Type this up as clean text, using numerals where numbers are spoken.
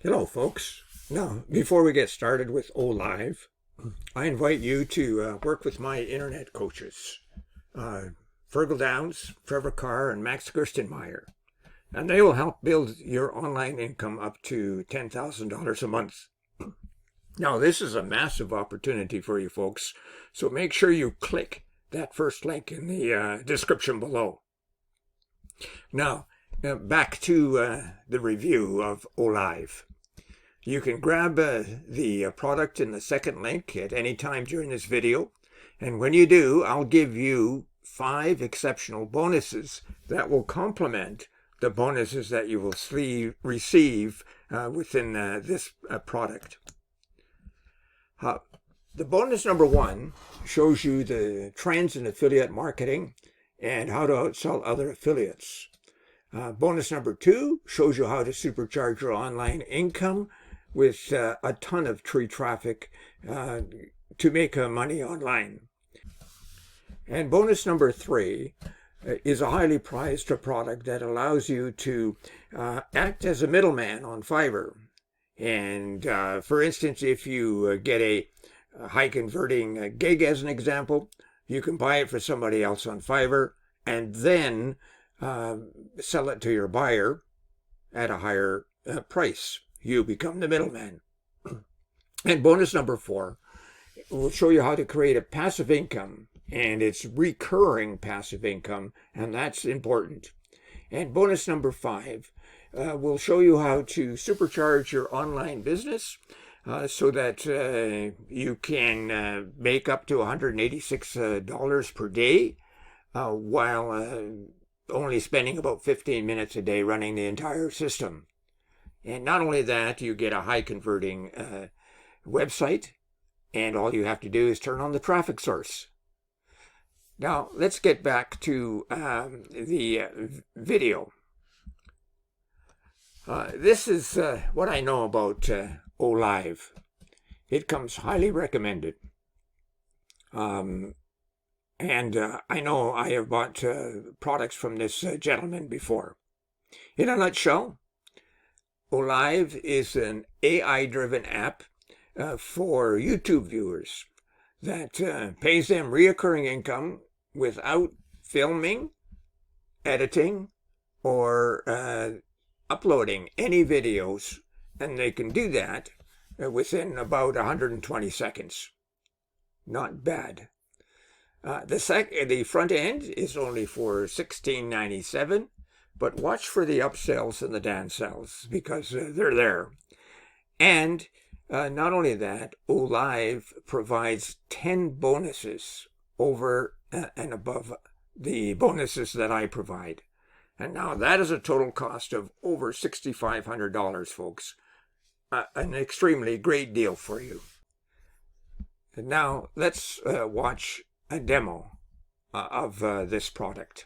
Hello, folks. Now, before we get started with OLive, I invite you to work with my internet coaches, Fergal Downs, Trevor Carr, and Max Gerstenmaier. And they will help build your online income up to $10,000 a month. Now, this is a massive opportunity for you folks, so make sure you click that first link in the description below. Now, back to the review of OLive. You can grab the product in the second link at any time during this video. And when you do, I'll give you 5 exceptional bonuses that will complement the bonuses that you will receive within this product. The bonus number 1 shows you the trends in affiliate marketing and how to outsell other affiliates. Bonus number 2 shows you how to supercharge your online income with a ton of tree traffic to make money online. And bonus number 3 is a highly prized product that allows you to act as a middleman on Fiverr. And for instance, if you get a high converting gig as an example, you can buy it for somebody else on Fiverr and then sell it to your buyer at a higher price. You become the middleman. And bonus number 4 will show you how to create a passive income, and it's recurring passive income, and that's important. And bonus number 5 will show you how to supercharge your online business so that you can make up to $186 per day while only spending about 15 minutes a day running the entire system. And not only that, you get a high converting website, and all you have to do is turn on the traffic source. Now, let's get back to the video. This is what I know about OLive. It comes highly recommended. And I know I have bought products from this gentleman before. In a nutshell, OLive is an AI-driven app for YouTube viewers that pays them recurring income without filming, editing, or uploading any videos, and they can do that within about 120 seconds. Not bad. The front end is only for $16.97. But watch for the upsells and the downsells because they're there. And not only that, OLive provides 10 bonuses over and above the bonuses that I provide. And now that is a total cost of over $6,500, folks. An extremely great deal for you. And now let's watch a demo of this product.